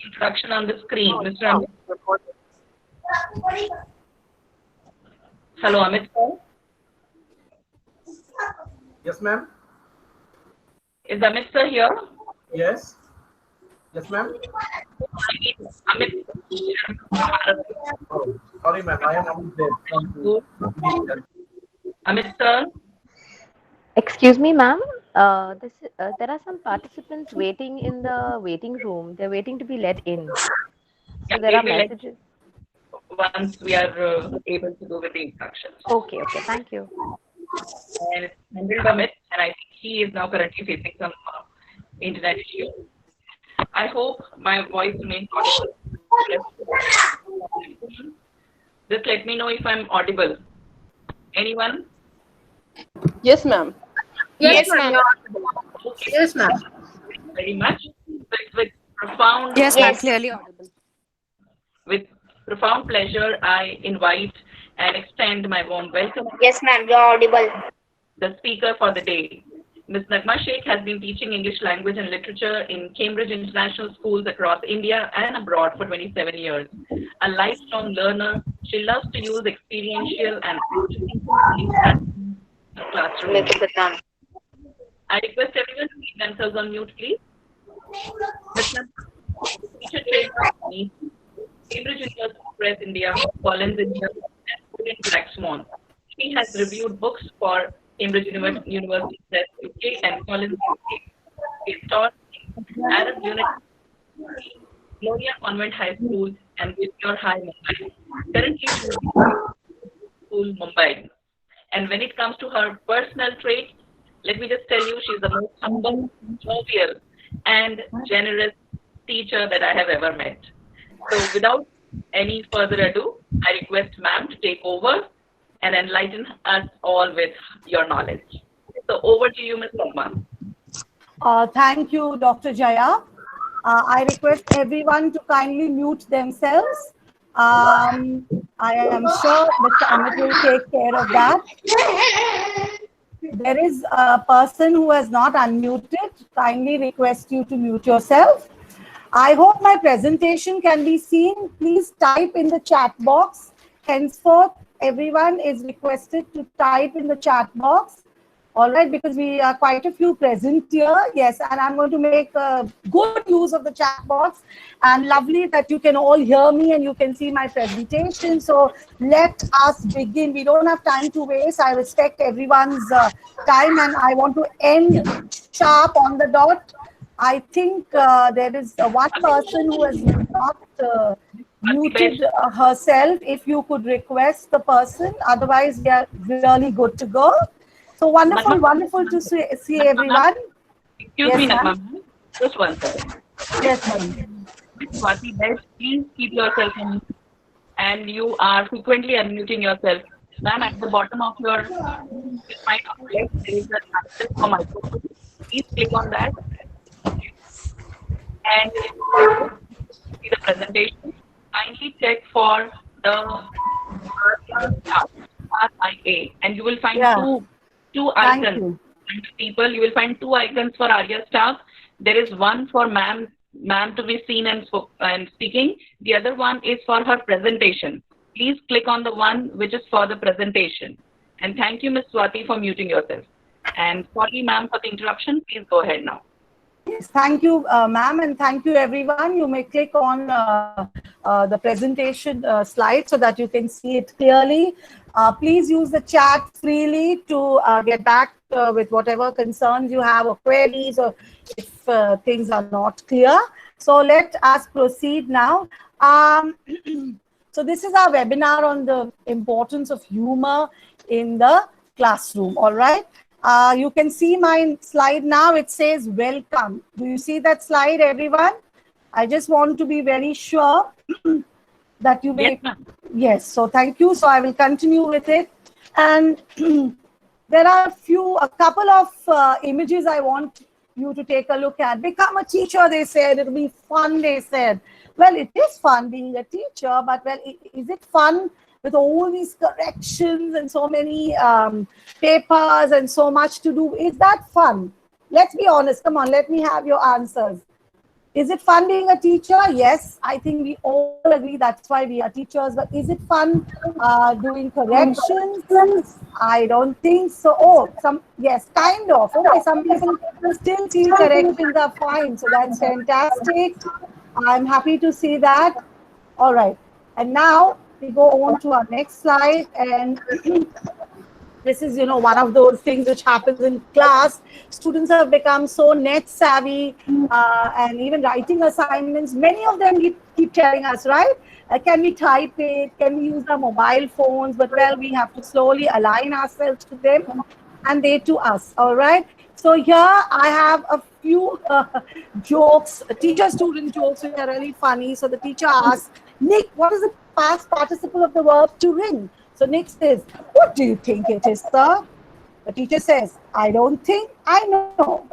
Introduction on the screen. Mr. Amit. Hello, Amit sir. Yes, ma'am. Is Amit sir here? Yes. Yes, ma'am. Amit. Oh, sorry, ma'am. I am Amit there. Amit sir. Excuse me, ma'am. There are some participants waiting in the waiting room. They're waiting to be let in. Yeah, So there we'll are be like messages. once we are able to go with the instructions. Okay, okay. Thank you. And it's handled by Amit, and I think he is now currently facing some internet issue. I hope my voice remains audible. Just let me know if I'm audible. Anyone? Yes, ma'am. Yes, ma'am. Okay. Yes, ma'am. Thank you very much. With profound Yes, ma'am. Clearly audible. with profound pleasure, I invite and extend my warm welcome to Yes, ma'am, you're audible. the speaker for the day. Ms. Nagma Sheikh has been teaching English language and literature in Cambridge International Schools across India and abroad for 27 years. A lifelong learner, she loves to use experiential and classroom. I request everyone to keep themselves on mute, please. Ms. Nagma, teacher trainer, Cambridge University Press India, Collins India, and Student Black Swan. She has reviewed books for Cambridge University Press UK and Collins UK. She taught in Arab Unit, Gloria Convent High School, and Victor High Mumbai. Currently, she is in School Mumbai. And when it comes to her personal trait, let me just tell you, she's the most humble, jovial, and generous teacher that I have ever met. So without any further ado, I request ma'am to take over and enlighten us all with your knowledge. So over to you, Ms. Nagma. Thank you, Dr. Jaya. I request everyone to kindly mute themselves. I am sure Mr. Amit will take care of that. There is a person who has not unmuted. Kindly request you to mute yourself. I hope my presentation can be seen. Please type in the chat box. Henceforth, everyone is requested to type in the chat box. All right, because we are quite a few present here. Yes, and I'm going to make good use of the chat box. And lovely that you can all hear me and you can see my presentation. So let us begin. We don't have time to waste. I respect everyone's time and I want to end sharp on the dot. I think there is one person who has not muted herself. If you could request the person, otherwise we are really good to go. So wonderful, wonderful to see everyone. Excuse me, Nagma. Just one second. Yes, ma'am. Swati, please keep yourself in, and you are frequently unmuting yourself. Ma'am, at the bottom of your mind, there is a access for microphone. Please click on that. And see the presentation. Kindly check for the RIA, and you will find two icons. People, you will find two icons for ARIA staff. There is one for ma'am to be seen and speaking. The other one is for her presentation. Please click on the one which is for the presentation. And thank you, Ms. Swati, for muting yourself. And sorry, ma'am, for the interruption. Please go ahead now. Yes, thank you, ma'am, and thank you, everyone. You may click on the presentation slide so that you can see it clearly. Please use the chat freely to get back with whatever concerns you have or queries or if things are not clear. So let us proceed now. So this is our webinar on the importance of humor in the classroom, all right? You can see my slide now. It says welcome. Do you see that slide, everyone? I just want to be very sure that you may. Yes, so thank you. So I will continue with it. And there are a couple of images I want you to take a look at. Become a teacher, they said. It'll be fun, they said. Well, it is fun being a teacher, but well, is it fun with all these corrections and so many papers and so much to do? Is that fun? Let's be honest. Come on, let me have your answers. Is it fun being a teacher? Yes, I think we all agree that's why we are teachers. But is it fun doing corrections? I don't think so. Oh, yes, kind of. Okay, some people still feel corrections are fine. So that's fantastic. I'm happy to see that. All right. And now we go on to our next slide. And this is, one of those things which happens in class. Students have become so net savvy and even writing assignments. Many of them keep telling us, right? Can we type it? Can we use our mobile phones? But well, we have to slowly align ourselves to them and they to us. All right. So here I have a few jokes, teacher-student jokes, which are really funny. So the teacher asks, Nick, what is the past participle of the verb to ring? So Nick says, what do you think it is, sir? The teacher says, I don't think, I know.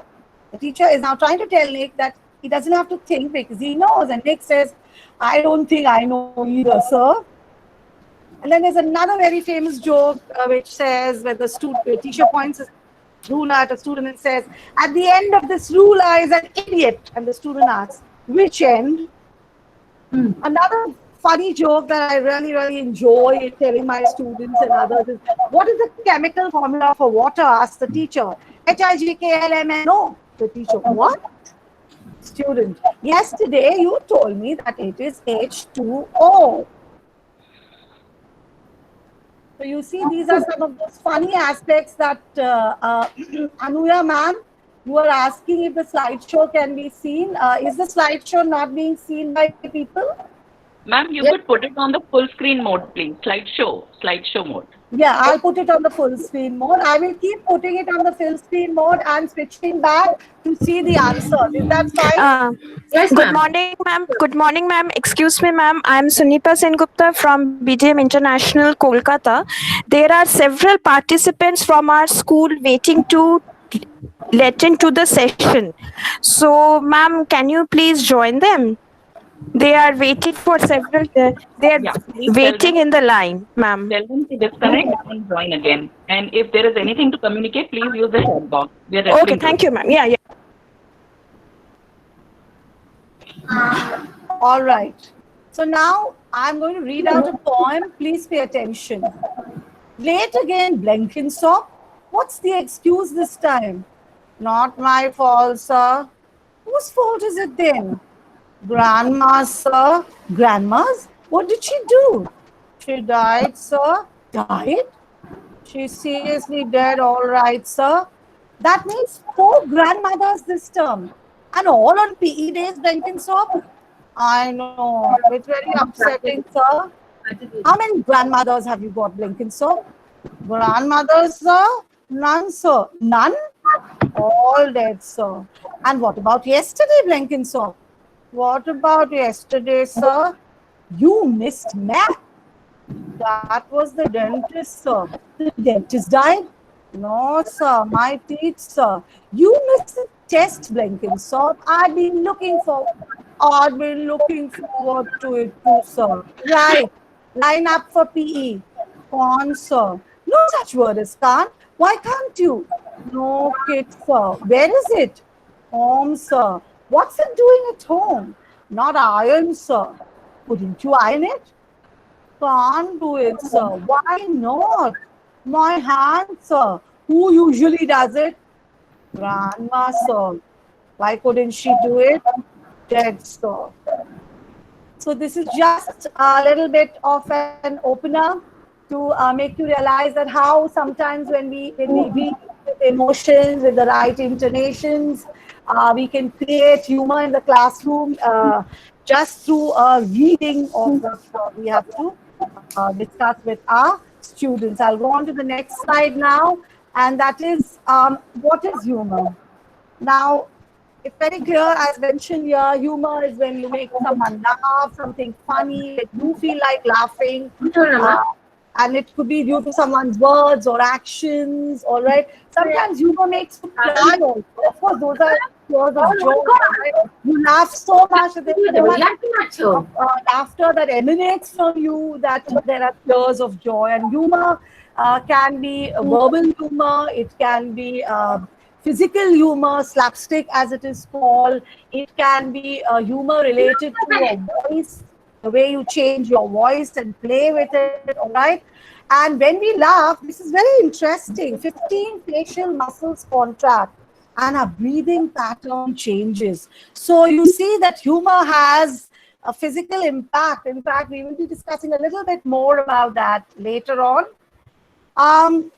The teacher is now trying to tell Nick that he doesn't have to think because he knows. And Nick says, I don't think I know either, sir. And then there's another very famous joke which says, where the teacher points his ruler at a student and says, at the end of this ruler is an idiot. And the student asks, which end? Another funny joke that I really, really enjoy telling my students and others is, what is the chemical formula for water? Asks the teacher. HIGKLMNO. The teacher, what? Student, yesterday you told me that it is H2O. So you see, these are some of those funny aspects that Anuya ma'am, you are asking if the slideshow can be seen. Is the slideshow not being seen by people? Ma'am, you could put it on the full screen mode, please. Slideshow mode. Yeah, I'll put it on the full screen mode. I will keep putting it on the full screen mode and switching back to see the answers. Is that fine? Yes, good morning, ma'am. Good morning, ma'am. Excuse me, ma'am. I am Sunipa Sengupta from BGM International, Kolkata. There are several participants from our school waiting to let into the session. So, ma'am, can you please join them? They are waiting for several. They are waiting in the line, ma'am. Tell them to disconnect and join again. And if there is anything to communicate, please use the chat box. We are Okay, thank you, ma'am. Yeah. All right. So now I'm going to read out a poem. Please pay attention. Late again, Blenkinsop. What's the excuse this time? Not my fault, sir. Whose fault is it then? Grandma's, sir. Grandma's? What did she do? She died, sir. Died? She's seriously dead, all right, sir. That means 4 grandmothers this term. And all on PE days, Blenkinsop? I know. It's very upsetting, sir. How many grandmothers have you got, Blenkinsop? Grandmothers, sir? None, sir. None? All dead, sir. And what about yesterday, Blenkinsop? What about yesterday, sir? You missed math. That was the dentist, sir. The dentist died? No, sir. My teeth, sir. You missed the test, Blenkinsop. I've been looking forward to it too, sir. Right. Line up for PE. Con, sir. No such word as can't. Why can't you? No, kid, sir. Where is it? Home, sir. What's it doing at home? Not iron, sir. Couldn't you iron it? Can't do it, sir. Why not? My hand, sir. Who usually does it? Grandma, sir. Why couldn't she do it? Dead, sir. So this is just a little bit of an opener to make you realize that how sometimes when we read with emotions, with the right intonations, we can create humor in the classroom just through reading of what we have to discuss with our students. I'll go on to the next slide now, and that is what is humor? Now, it's very clear, as mentioned here, humor is when you make someone laugh, something funny, that you feel like laughing. And it could be due to someone's words or actions, all right? Sometimes humor makes you cry also. Of course, those are tears of joy. Right? You laugh so much that there's so much laughter that emanates from you that there are tears of joy. And humor can be verbal humor, it can be physical humor, slapstick as it is called. It can be humor related to your voice, the way you change your voice and play with it, all right? And when we laugh, this is very interesting. 15 facial muscles contract and our breathing pattern changes. So you see that humor has a physical impact. In fact, we will be discussing a little bit more about that later on.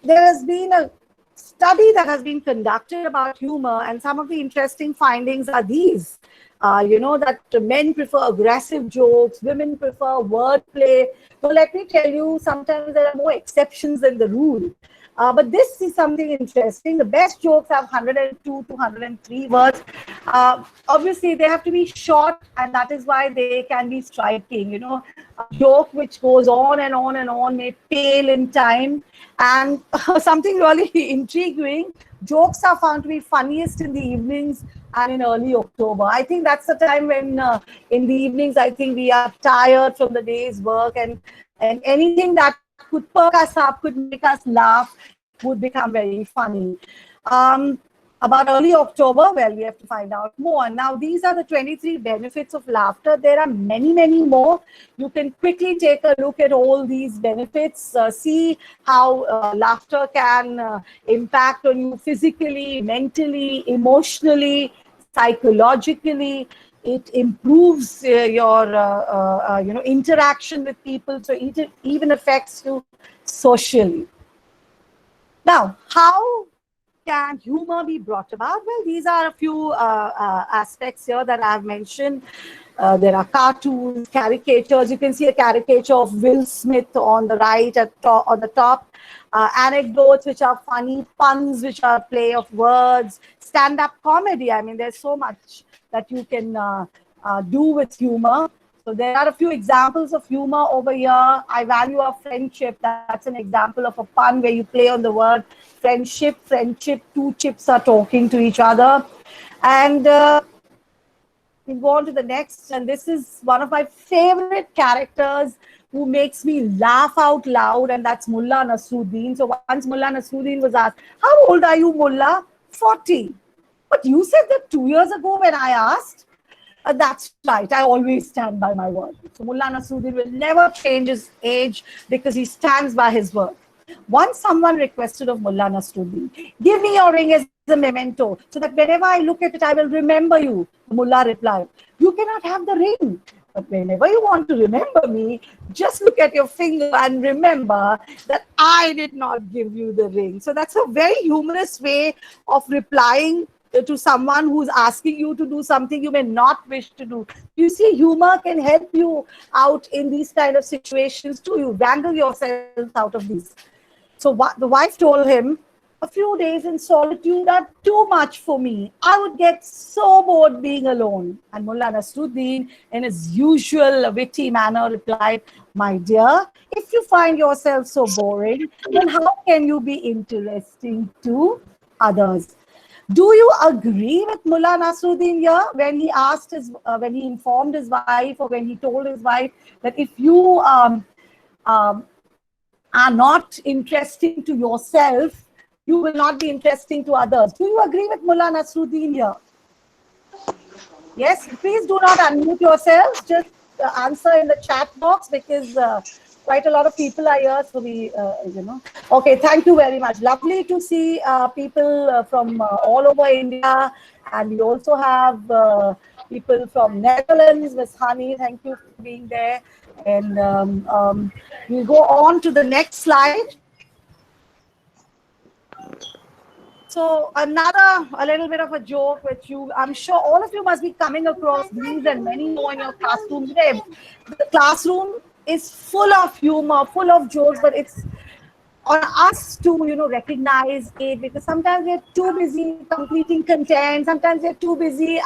There has been a study that has been conducted about humor, and some of the interesting findings are these. That men prefer aggressive jokes, women prefer wordplay. So let me tell you, sometimes there are more exceptions than the rule. But this is something interesting. The best jokes have 102 to 103 words. Obviously, they have to be short, and that is why they can be striking. A joke which goes on and on and on may pale in time. And something really intriguing, jokes are found to be funniest in the evenings and in early October. I think that's the time when in the evenings, I think we are tired from the day's work, and anything that could perk us up, could make us laugh, would become very funny. About early October, well, we have to find out more. Now, these are the 23 benefits of laughter. There are many, many more. You can quickly take a look at all these benefits, see how laughter can impact on you physically, mentally, emotionally, psychologically. It improves your interaction with people, so it even affects you socially. Now, how can humor be brought about? Well, these are a few aspects here that I've mentioned. There are cartoons, caricatures. You can see a caricature of Will Smith on the right, on the top. Anecdotes which are funny, puns which are play of words, stand-up comedy. I mean, there's so much that you can do with humor. So there are a few examples of humor over here. I value our friendship. That's an example of a pun where you play on the word friendship. Two chips are talking to each other. And we go on to the next. And this is one of my favorite characters who makes me laugh out loud. And that's Mullah Nasruddin. So once Mullah Nasruddin was asked, how old are you, Mullah? 40. But you said that 2 years ago when I asked. That's right. I always stand by my word. So Mullah Nasruddin will never change his age because he stands by his word. Once someone requested of Mullah Nasruddin, give me your ring as a memento so that whenever I look at it, I will remember you. Mullah replied, you cannot have the ring. But whenever you want to remember me, just look at your finger and remember that I did not give you the ring. So that's a very humorous way of replying to someone who's asking you to do something you may not wish to do. You see, humor can help you out in these kind of situations too. You wrangle yourself out of these. So the wife told him, a few days in solitude are too much for me. I would get so bored being alone. And Mullah Nasruddin, in his usual witty manner, replied, my dear, if you find yourself so boring, then how can you be interesting to others? Do you agree with Mullah Nasruddin here when he asked when he informed his wife, or when he told his wife that if you are not interesting to yourself, you will not be interesting to others? Do you agree with Mullah Nasruddin here? Yes, please do not unmute yourselves. Just answer in the chat box because quite a lot of people are here, so we, Okay, thank you very much. Lovely to see people from all over India, and we also have people from Netherlands. Ms. Hani, thank you for being there. And we'll go on to the next slide. So a little bit of a joke, which I'm sure all of you must be coming across these and many more in your classroom today. The classroom is full of humor, full of jokes, but it's on us to, recognize it, because sometimes we're too busy completing content. Sometimes we're too busy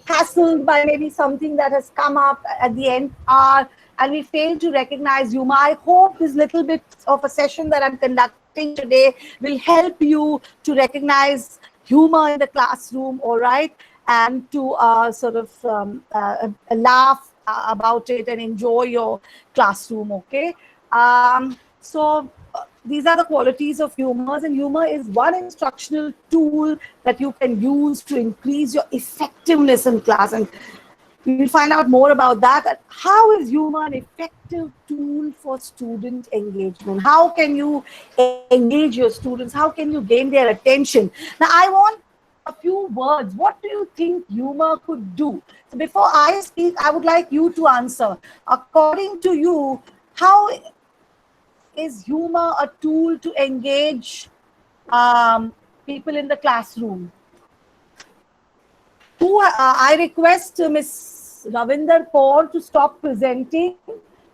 hassled by maybe something that has come up at the end hour, and we fail to recognize humor. I hope this little bit of a session that I'm conducting today will help you to recognize humor in the classroom, all right, and to sort of laugh about it and enjoy your classroom, okay? So these are the qualities of humor, and humor is one instructional tool that you can use to increase your effectiveness in class. And we'll find out more about that. How is humor an effective tool for student engagement? How can you engage your students? How can you gain their attention? Now, I want a few words. What do you think humor could do? So before I speak, I would like you to answer. According to you, how is humor a tool to engage people in the classroom? I request Ms. Ravinder Kaur to stop presenting,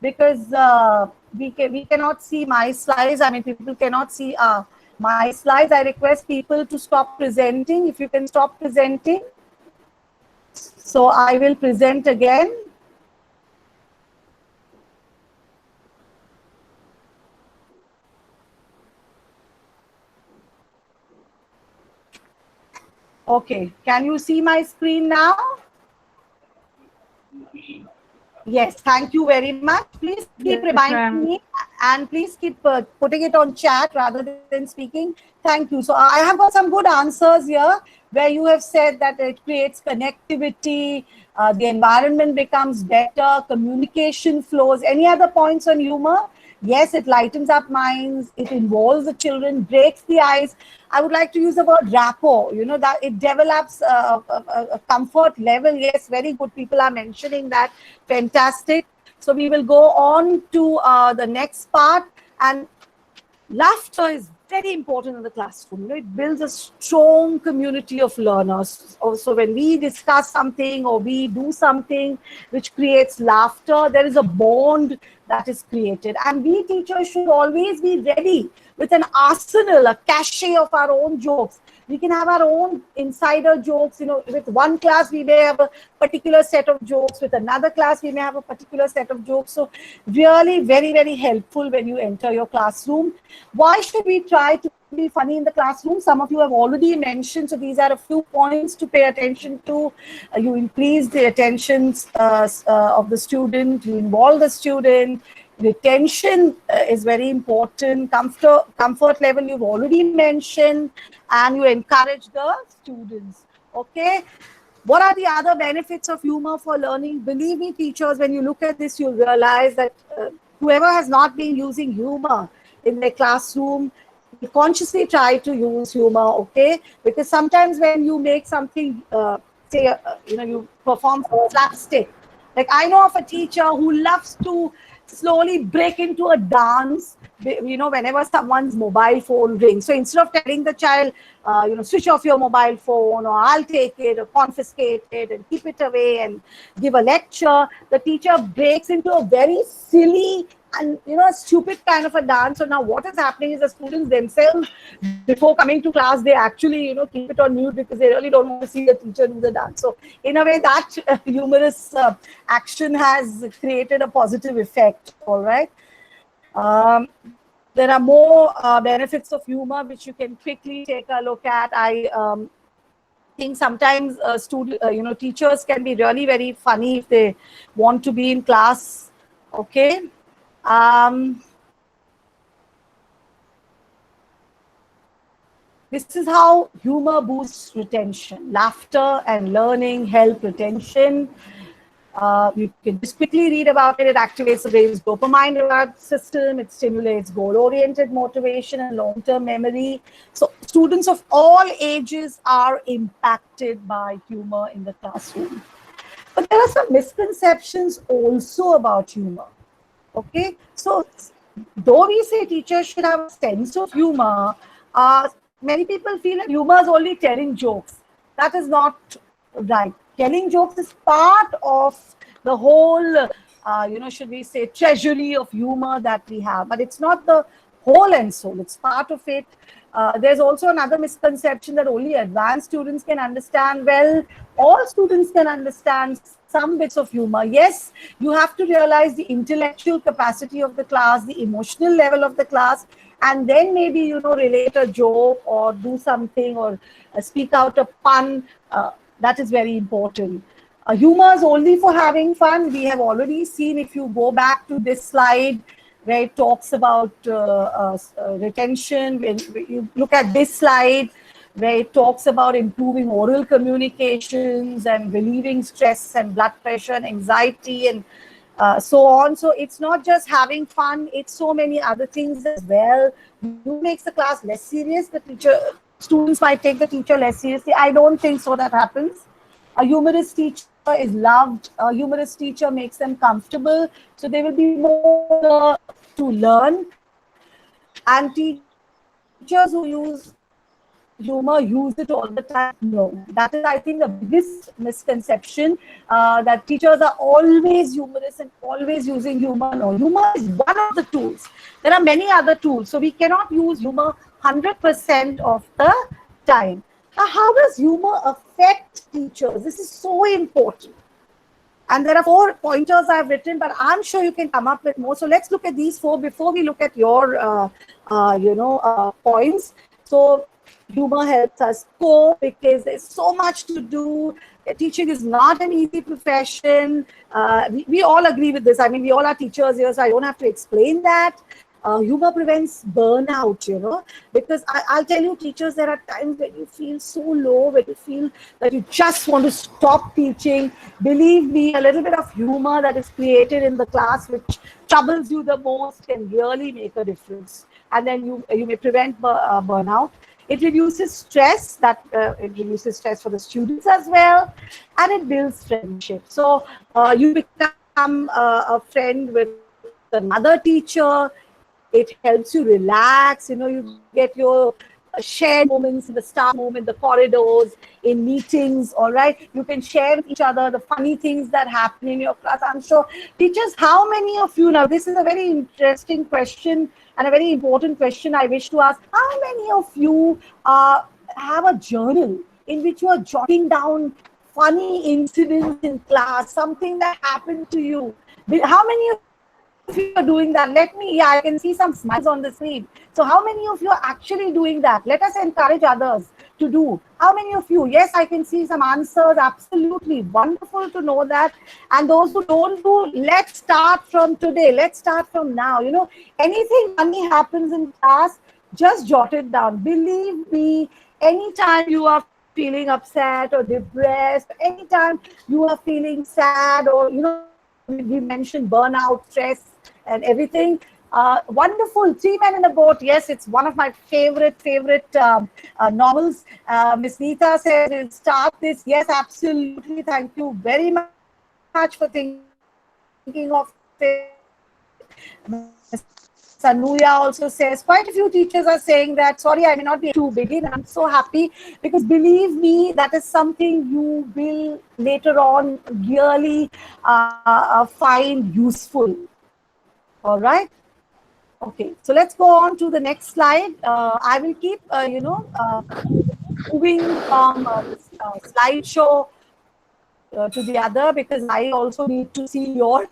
because we cannot see my slides. I mean, people cannot see my slides. I request people to stop presenting. If you can stop presenting. So I will present again. Okay, can you see my screen now? Yes, thank you very much. Please keep reminding me, and please keep putting it on chat rather than speaking. Thank you. So I have got some good answers here, where you have said that it creates connectivity, the environment becomes better, communication flows. Any other points on humor? Yes, it lightens up minds, it involves the children, breaks the ice. I would like to use the word rapport, you know, that it develops a comfort level. Yes, very good. People are mentioning that. Fantastic. So we will go on to the next part. And laughter is very important in the classroom. You know, it builds a strong community of learners. Also, when we discuss something or we do something which creates laughter, there is a bond that is created. And we teachers should always be ready with an arsenal, a cache of our own jokes. We can have our own insider jokes. You know, with one class, we may have a particular set of jokes. With another class, we may have a particular set of jokes. So really very, very helpful when you enter your classroom. Why should we try to be funny in the classroom? Some of you have already mentioned. So these are a few points to pay attention to. You increase the attention of the student. You involve the student. Retention is very important. Comfort level you've already mentioned, and you encourage the students. Okay. What are the other benefits of humor for learning? Believe me, teachers, when you look at this, you'll realize that whoever has not been using humor in their classroom, you consciously try to use humor. Okay, because sometimes when you make something, say, you know, you perform slapstick. Like I know of a teacher who loves to slowly break into a dance, you know, whenever someone's mobile phone rings. So instead of telling the child, you know, switch off your mobile phone, or I'll take it, or confiscate it and keep it away and give a lecture, the teacher breaks into a very silly and, you know, a stupid kind of a dance. So now what is happening is the students themselves, before coming to class, they actually, you know, keep it on mute because they really don't want to see the teacher do the dance. So in a way, that humorous action has created a positive effect. All right. There are more benefits of humor which you can quickly take a look at. I think sometimes you know, teachers can be really very funny if they want to be in class. Okay. This is how humor boosts retention. Laughter and learning help retention. You can just quickly read about it. It activates the brain's dopamine reward system. It stimulates goal-oriented motivation and long-term memory. So students of all ages are impacted by humor in the classroom. But there are some misconceptions also about humor. Okay, so though we say teachers should have a sense of humor, many people feel that humor is only telling jokes. That is not right. Telling jokes is part of the whole, you know, should we say, treasury of humor that we have. But it's not the whole and soul. It's part of it. There's also another misconception that only advanced students can understand. Well, all students can understand some bits of humor. Yes, you have to realize the intellectual capacity of the class, the emotional level of the class, and then maybe, you know, relate a joke or do something or speak out a pun. That is very important. Humor is only for having fun. We have already seen, if you go back to this slide, where it talks about retention. When you look at this slide, where it talks about improving oral communications and relieving stress and blood pressure and anxiety and so on. So it's not just having fun, it's so many other things as well. You makes the class less serious, the teacher, students might take the teacher less seriously. I don't think so that happens. A humorous teacher is loved. A humorous teacher makes them comfortable, so they will be more to learn. And teachers who use humor use it all the time. No, that is, I think, the biggest misconception, that teachers are always humorous and always using humor. No, humor is one of the tools. There are many other tools, so we cannot use humor 100% of the time. Now, how does humor affect teachers? This is so important. And there are 4 pointers I've written, but I'm sure you can come up with more. So let's look at these 4 before we look at your, points. So humor helps us cope because there's so much to do. Teaching is not an easy profession. We all agree with this. I mean, we all are teachers here, so I don't have to explain that. Humor prevents burnout, because I'll tell you, teachers, there are times when you feel so low, when you feel that you just want to stop teaching. Believe me, a little bit of humor that is created in the class, which troubles you the most, can really make a difference. And then you may prevent burnout. It reduces stress, it reduces stress for the students as well, and it builds friendship. So you become a friend with another teacher. It helps you relax. You get your shared moments in the staff room, in the corridors, in meetings. All right, you can share with each other the funny things that happen in your class. I'm sure teachers, how many of you, now this is a very interesting question and a very important question I wish to ask. How many of you have a journal in which you are jotting down funny incidents in class, something that happened to you? How many of you are doing that? I can see some smiles on the screen. So how many of you are actually doing that? Let us encourage others to do. How many of you? Yes, I can see some answers. Absolutely wonderful to know that. And those who don't do, let's start from today. Let's start from now. Anything funny happens in class, just jot it down. Believe me, anytime you are feeling upset or depressed, anytime you are feeling sad, or we mentioned burnout, stress, and everything. Wonderful. 3 Men in a Boat. Yes, it's one of my favorite novels. Miss Neeta says we'll start this. Yes, absolutely. Thank you very much for thinking of it. Sanuya also says, quite a few teachers are saying that, sorry, I may not be able to begin. I'm so happy because believe me, that is something you will later on really find useful. All right. Okay, so let's go on to the next slide. I will keep, moving from slideshow to the other, because I also need to see your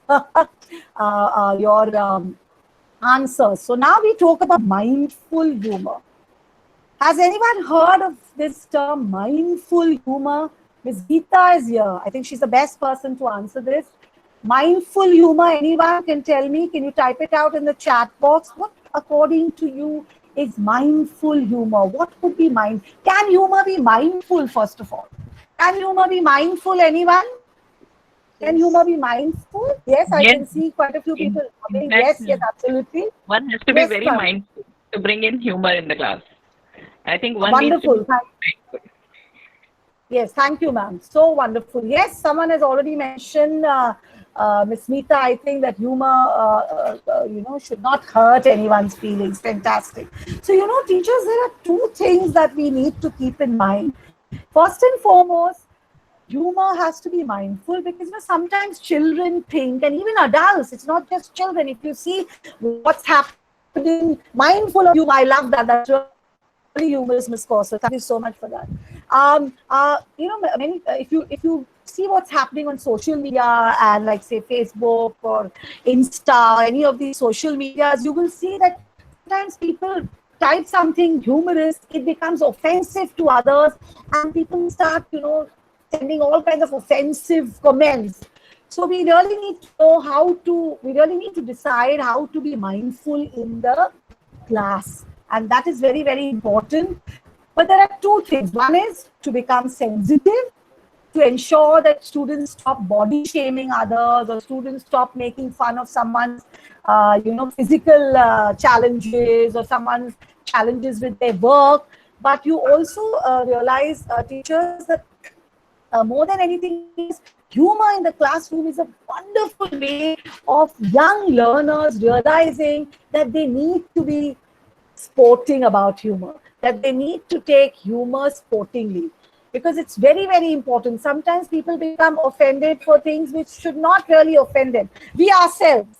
answers. So now we talk about mindful humor. Has anyone heard of this term, mindful humor? Ms. Geeta is here. I think she's the best person to answer this. Mindful humor, anyone can tell me? Can you type it out in the chat box? What, according to you, is mindful humor? What could be Can humor be mindful, first of all? Can humor be mindful, anyone? Can humor be mindful? Yes, I can see quite a few people. Yes, absolutely. One has to be very mindful to bring in humor in the class. I think one wonderful. needs to be mindful. Yes, thank you, ma'am. So wonderful. Yes, someone has already mentioned, Ms. Meeta, I think that humor, should not hurt anyone's feelings. Fantastic. So, teachers, there are 2 things that we need to keep in mind. First and foremost, humor has to be mindful, because sometimes children think, and even adults, it's not just children. If you see what's happening, mindful of humor, I love that. That's really humorous, Ms. Kausar. Thank you so much for that. If you see what's happening on social media and like say Facebook or Insta, any of these social medias, you will see that sometimes people type something humorous, it becomes offensive to others, and people start, sending all kinds of offensive comments. So we really need to know we really need to decide how to be mindful in the class. And that is very, very important. But there are two things. One is to become sensitive, to ensure that students stop body shaming others, or students stop making fun of someone's, physical challenges, or someone's challenges with their work. But you also realize, teachers, that more than anything is humor in the classroom is a wonderful way of young learners realizing that they need to be sporting about humor, that they need to take humor sportingly, because it's very, very important. Sometimes people become offended for things which should not really offend them. We ourselves,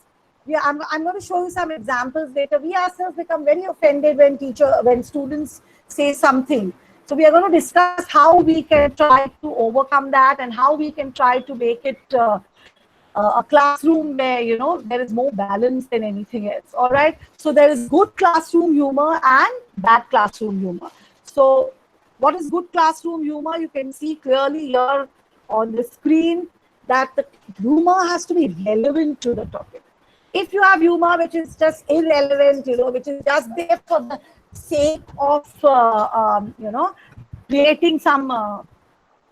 I'm going to show you some examples later. We ourselves become very offended when students say something. So we are going to discuss how we can try to overcome that, and how we can try to make it a classroom where, there is more balance than anything else. All right. So there is good classroom humor and bad classroom humor. So what is good classroom humor? You can see clearly here on the screen that the humor has to be relevant to the topic. If you have humor which is just irrelevant, which is just there for the sake of, creating some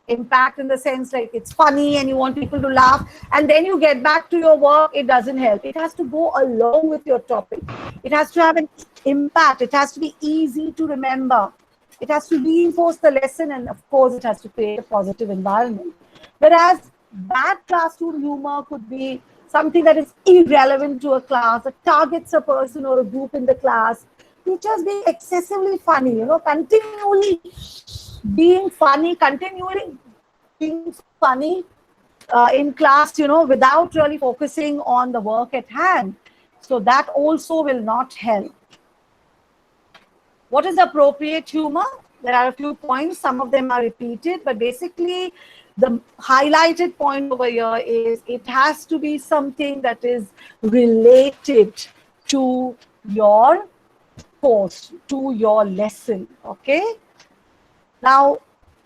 impact, in the sense like it's funny and you want people to laugh, and then you get back to your work, it doesn't help. It has to go along with your topic. It has to have an impact. It has to be easy to remember. It has to reinforce the lesson, and of course, it has to create a positive environment. Whereas bad classroom humor could be something that is irrelevant to a class, that targets a person or a group in the class. Teachers being excessively funny, continually being funny in class, without really focusing on the work at hand. So that also will not help. What is appropriate humor? There are a few points. Some of them are repeated, but basically the highlighted point over here is it has to be something that is related to your course, to your lesson. Okay. Now,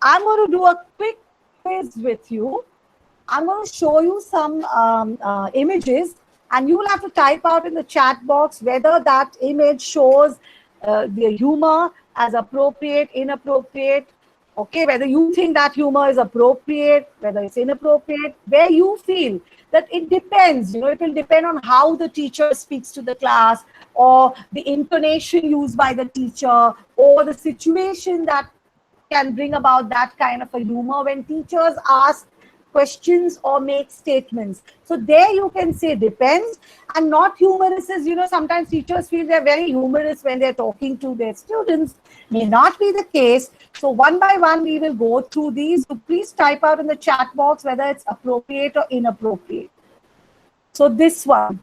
I'm going to do a quick quiz with you. I'm going to show you some images, and you will have to type out in the chat box whether that image shows the humor as appropriate, inappropriate, okay, whether you think that humor is appropriate, whether it's inappropriate, where you feel that it depends. It will depend on how the teacher speaks to the class, or the intonation used by the teacher, or the situation that can bring about that kind of a humor when teachers ask questions or make statements. So there you can say depends, and not humorous is, sometimes teachers feel they're very humorous when they're talking to their students. May not be the case. So one by one, we will go through these. So please type out in the chat box whether it's appropriate or inappropriate. So this one,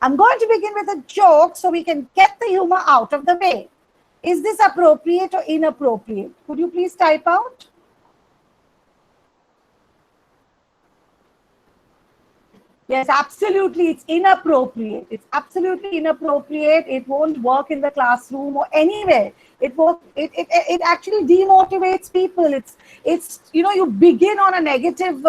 I'm going to begin with a joke so we can get the humor out of the way. Is this appropriate or inappropriate? Could you please type out? Yes, absolutely. It's inappropriate. It's absolutely inappropriate. It won't work in the classroom or anywhere. It actually demotivates people. It's you begin on a negative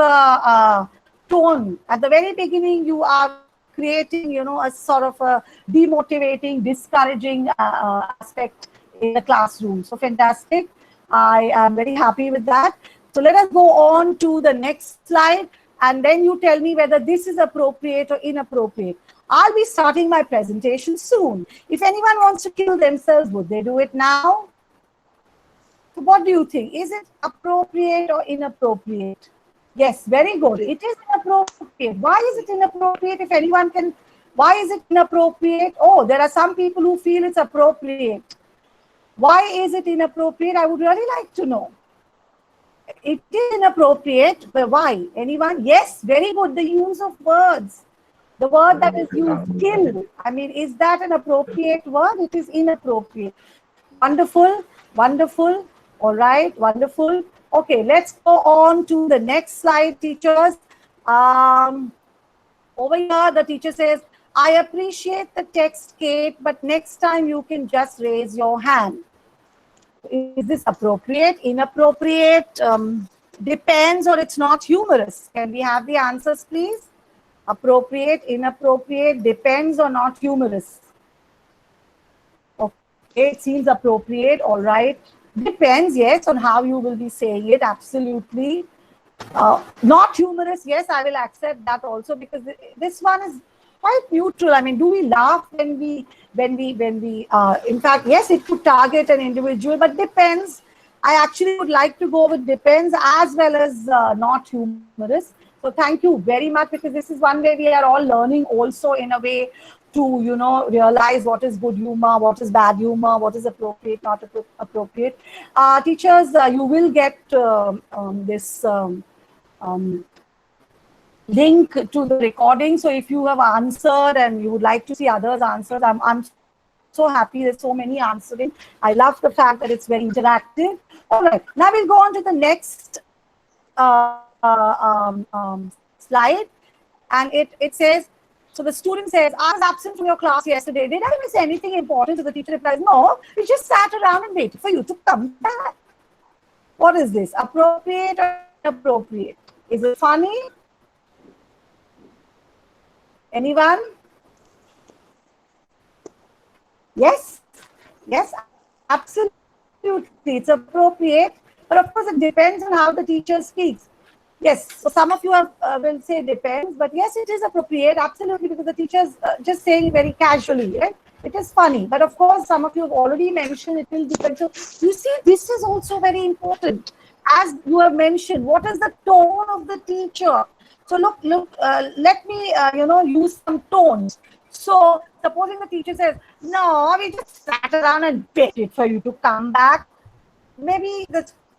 tone. At the very beginning, you are creating, a sort of a demotivating, discouraging aspect in the classroom. So fantastic. I am very happy with that. So let us go on to the next slide, and then you tell me whether this is appropriate or inappropriate. I'll be starting my presentation soon. If anyone wants to kill themselves, would they do it now? So what do you think? Is it appropriate or inappropriate? Yes, very good. It is inappropriate. Why is it inappropriate? If anyone can, why is it inappropriate? Oh, there are some people who feel it's appropriate. Why is it inappropriate? I would really like to know. It is inappropriate, but why? Anyone? Yes, very good. The use of words. The word that is used, kill. I mean, is that an appropriate word? It is inappropriate. Wonderful, wonderful. All right, wonderful. Okay, let's go on to the next slide, teachers. Over here, the teacher says, I appreciate the text, Kate, but next time you can just raise your hand. Is this appropriate, inappropriate? depends, or it's not humorous? Can we have the answers, please? Appropriate, inappropriate, depends, or not humorous? Okay, it seems appropriate. All right. Depends, yes, on how you will be saying it. Absolutely. Not humorous, yes, I will accept that also, because this one is quite neutral. I mean, do we laugh when we in fact, yes, it could target an individual, but depends. I actually would like to go with depends as well as not humorous. So thank you very much, because this is one way we are all learning also, in a way, to, you know, realize what is good humor, what is bad humor, what is appropriate, not appropriate. Teachers, you will get this link to the recording. So if you have answered and you would like to see others' answers, I'm so happy there's so many answering. I love the fact that it's very interactive. All right, now we'll go on to the next slide, and it says, so the student says, I was absent from your class yesterday. Did I miss anything important? So the teacher replies, no, we just sat around and waited for you to come back. What is this? Appropriate or inappropriate? Is it funny? Anyone? Yes? Yes, absolutely. It's appropriate. But of course, it depends on how the teacher speaks. Yes, so some of you will say depends, but yes, it is appropriate, absolutely, because the teacher is just saying very casually, right? It is funny, but of course, some of you have already mentioned it will depend. So you see, this is also very important. As you have mentioned, what is the tone of the teacher? So look, let me, use some tones. So supposing the teacher says, no, we just sat around and waited for you to come back. Maybe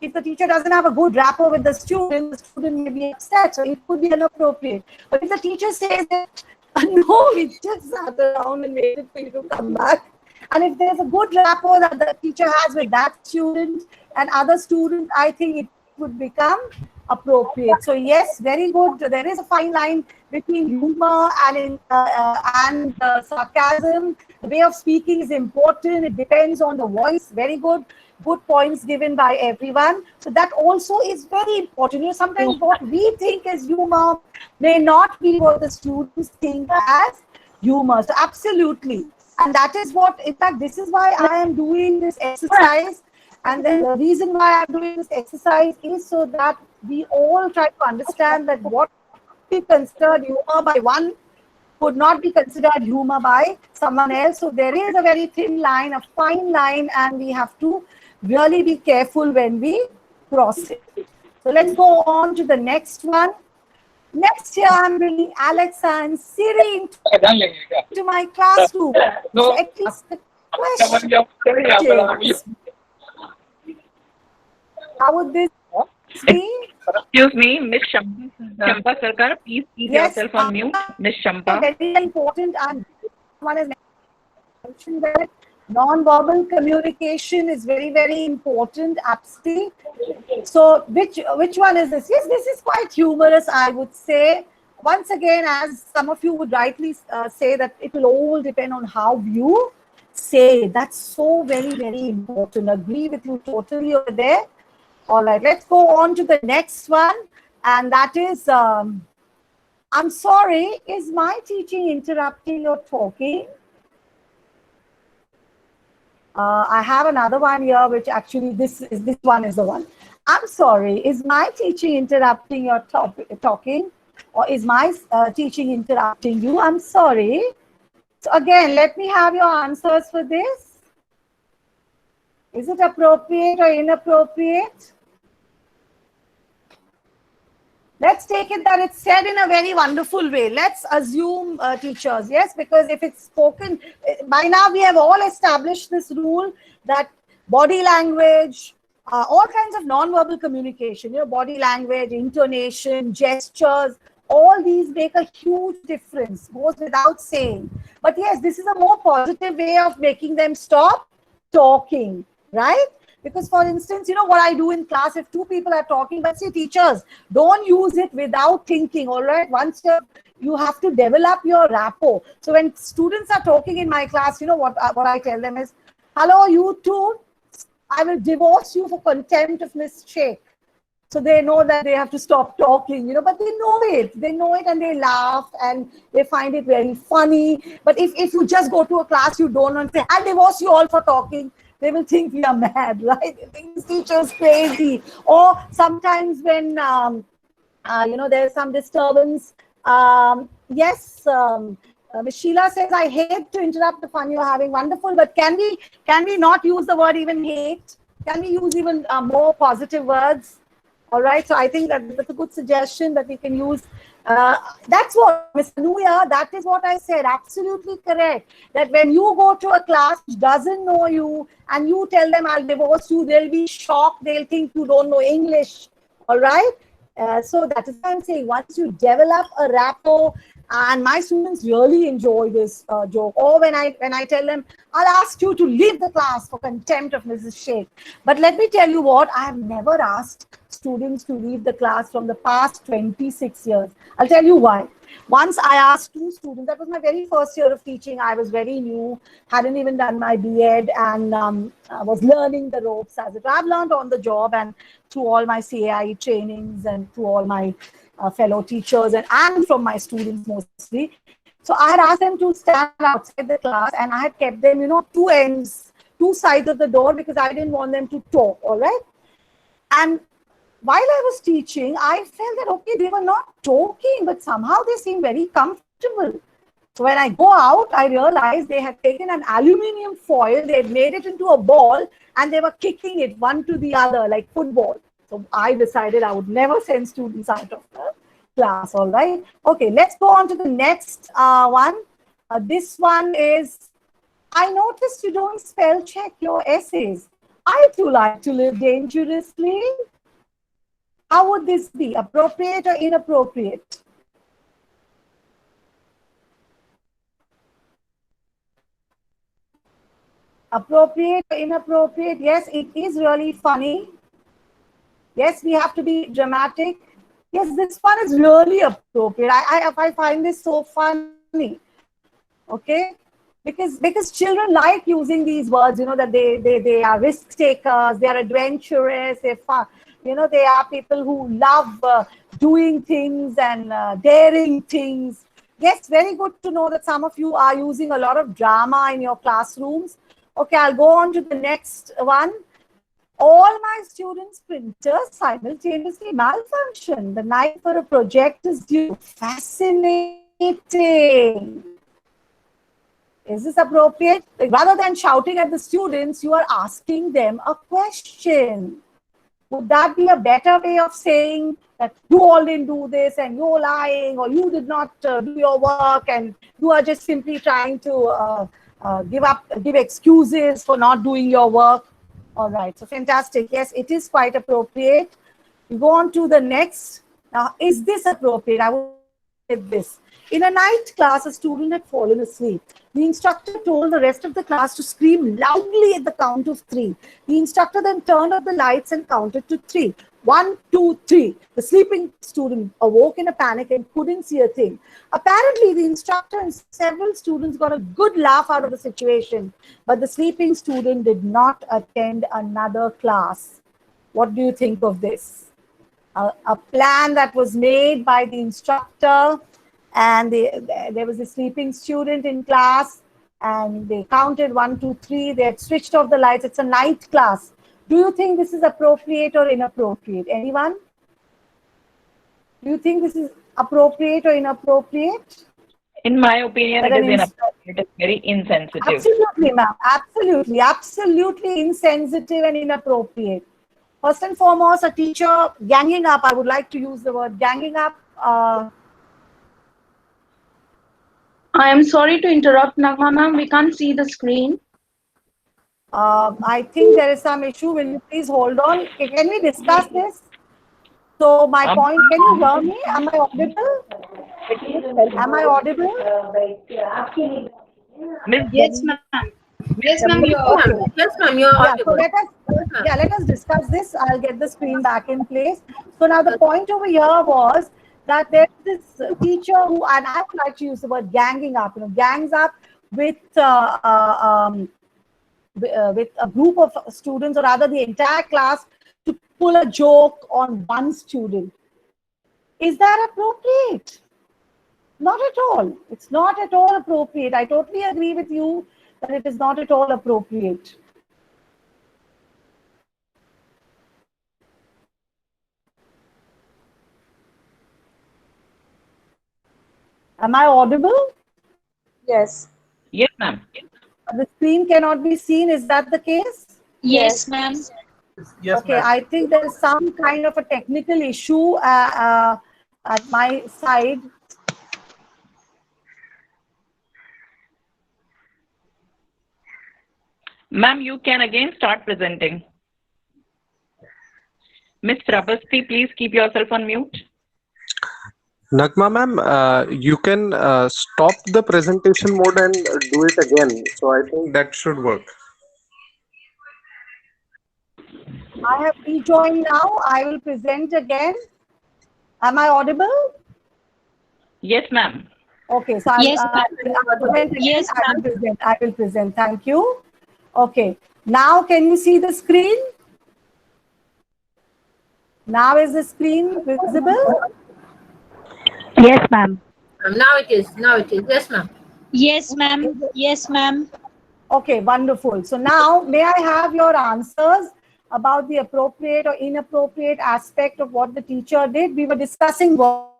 if the teacher doesn't have a good rapport with the student may be upset, so it could be inappropriate. But if the teacher says that, no, we just sat around and waited for you to come back, and if there's a good rapport that the teacher has with that student and other students, I think it would become appropriate. So yes, very good. There is a fine line between humor and sarcasm. The way of speaking is important. It depends on the voice. Very good. Good points given by everyone. So that also is very important. You know, sometimes what we think is humor may not be what the students think as humor. So absolutely. And that is what, in fact, this is why I am doing this exercise. And then the reason why I'm doing this exercise is so that we all try to understand that what we consider humor by one could not be considered humor by someone else. So there is a very thin line, a fine line, and we have to really be careful when we cross it. So let's go on to the next one. Next year, I'm bringing Alexa and Siri into my classroom. So at least the questions. How would this be? Excuse me, Miss Champa Sarkar, please keep yourself on mute. Miss Champa. Very important, and one is mentioned that non-verbal communication is very, very important. Absolutely. So, which one is this? Yes, this is quite humorous, I would say. Once again, as some of you would rightly say, that it will all depend on how you say. That's so very, very important. Agree with you totally over there. All right, let's go on to the next one, and that is, I'm sorry, is my teaching interrupting your talking? I have another one here, which actually this one is the one. I'm sorry, is my teaching interrupting your talking, or is my teaching interrupting you? I'm sorry. So again, let me have your answers for this. Is it appropriate or inappropriate? Let's take it that it's said in a very wonderful way. Let's assume, teachers, yes, because if it's spoken, by now we have all established this rule that body language, all kinds of non-verbal communication, body language, intonation, gestures, all these make a huge difference, goes without saying. But yes, this is a more positive way of making them stop talking, right? Because, for instance, what I do in class, if two people are talking, but see, teachers, don't use it without thinking, all right? Once you have to develop your rapport. So when students are talking in my class, what I tell them is, hello, you two, I will divorce you for contempt of Miss Sheikh. So they know that they have to stop talking, but they know it. They know it and they laugh and they find it very funny. But if you just go to a class you don't know and say, I'll divorce you all for talking, they will think we are mad, right? They think this teacher is crazy. Or sometimes when, there's some disturbance. Ms. Sheila says, I hate to interrupt the fun you're having. Wonderful. But can we not use the word even hate? Can we use even more positive words? All right. So I think that's a good suggestion that we can use. That's what, Ms. Anuya, that is what I said. Absolutely correct. That when you go to a class which doesn't know you and you tell them I'll divorce you, they'll be shocked. They'll think you don't know English. All right. So that is what I'm saying. Once you develop a rapport, and my students really enjoy this joke. Or when I tell them, I'll ask you to leave the class for contempt of Mrs. Sheikh. But let me tell you what, I have never asked students to leave the class from the past 26 years. I'll tell you why. Once I asked 2 students, that was my very first year of teaching. I was very new, hadn't even done my B.Ed, and I was learning the ropes as it. I've learned on the job and through all my CAIE trainings and through all my fellow teachers and from my students mostly. So I had asked them to stand outside the class and I had kept them, 2 sides of the door because I didn't want them to talk, all right? And while I was teaching, I felt that, okay, they were not talking, but somehow they seemed very comfortable. So when I go out, I realized they had taken an aluminium foil, they had made it into a ball, and they were kicking it one to the other like football. So I decided I would never send students out of the class, all right? Okay, let's go on to the next one. This one is, I noticed you don't spell check your essays. I too like to live dangerously. How would this be? Appropriate or inappropriate? Appropriate or inappropriate? Yes, it is really funny. Yes, we have to be dramatic. Yes, this one is really appropriate. I find this so funny. Okay, because children like using these words. That they are risk takers, they are adventurous, they're fun. They are people who love doing things and daring things. Yes, very good to know that some of you are using a lot of drama in your classrooms. Okay, I'll go on to the next one. All my students' printers simultaneously malfunction. The night for a project is due. Fascinating. Is this appropriate? Rather than shouting at the students, you are asking them a question. Would that be a better way of saying that you all didn't do this and you're lying, or you did not do your work and you are just simply trying to give excuses for not doing your work? All right, so fantastic. Yes, it is quite appropriate. We go on to the next. Now, is this appropriate? I will say this. In a night class, a student had fallen asleep. The instructor told the rest of the class to scream loudly at the count of 3. The instructor then turned off the lights and counted to 3. 1, 2, 3. The sleeping student awoke in a panic and couldn't see a thing. Apparently, the instructor and several students got a good laugh out of the situation, but the sleeping student did not attend another class. What do you think of this? A plan that was made by the instructor, and there was a sleeping student in class, and they counted 1, 2, 3. They had switched off the lights. It's a night class. Do you think this is appropriate or inappropriate? Anyone? Do you think this is appropriate or inappropriate? In my opinion, it is inappropriate. It is very insensitive. Absolutely, ma'am. Absolutely. Absolutely insensitive and inappropriate. First and foremost, a teacher ganging up. I would like to use the word ganging up. I am sorry to interrupt, Nagma ma'am. We can't see the screen. I think there is some issue. Will you please hold on? Can we discuss this? So my point, can you hear me? Am I audible? Am I audible? Yes, ma'am. Yes, ma'am, you're audible. Yes, ma'am, you're audible. So let us discuss this. I'll get the screen back in place. So now the point over here was that there's this teacher who, and I would like to use the word ganging up, gangs up with a group of students, or rather the entire class, to pull a joke on one student. Is that appropriate? Not at all. It's not at all appropriate. I totally agree with you that it is not at all appropriate. Am I audible? Yes. Yes, ma'am. The screen cannot be seen. Is that the case? Yes, ma'am. Yes, Okay, ma'am. I think there is some kind of a technical issue at my side. Ma'am, you can again start presenting. Miss Prabhasti, please keep yourself on mute. Nagma ma'am, you can stop the presentation mode and do it again. So I think that should work. I have rejoined now. I will present again. Am I audible? Yes, ma'am. Okay, so Yes, ma'am. Yes, I will present. Thank you. Okay, now can you see the screen? Now is the screen visible? Yes, ma'am. Now it is. Now it is. Yes, ma'am. Yes, ma'am. Yes, ma'am. Okay, wonderful. So now may I have your answers about the appropriate or inappropriate aspect of what the teacher did? We were discussing what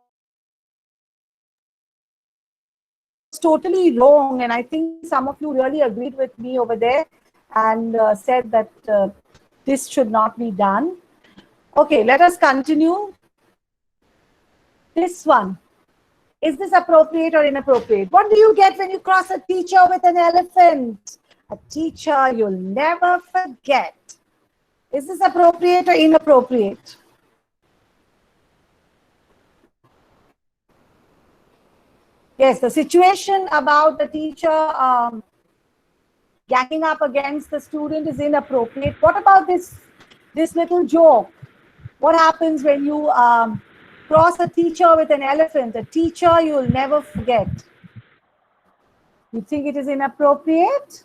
was totally wrong, and I think some of you really agreed with me over there and said that this should not be done. Okay, let us continue. This one. Is this appropriate or inappropriate? What do you get when you cross a teacher with an elephant? A teacher you'll never forget. Is this appropriate or inappropriate? Yes, the situation about the teacher ganging up against the student is inappropriate. What about this little joke? What happens when you cross a teacher with an elephant? A teacher you will never forget. You think it is inappropriate?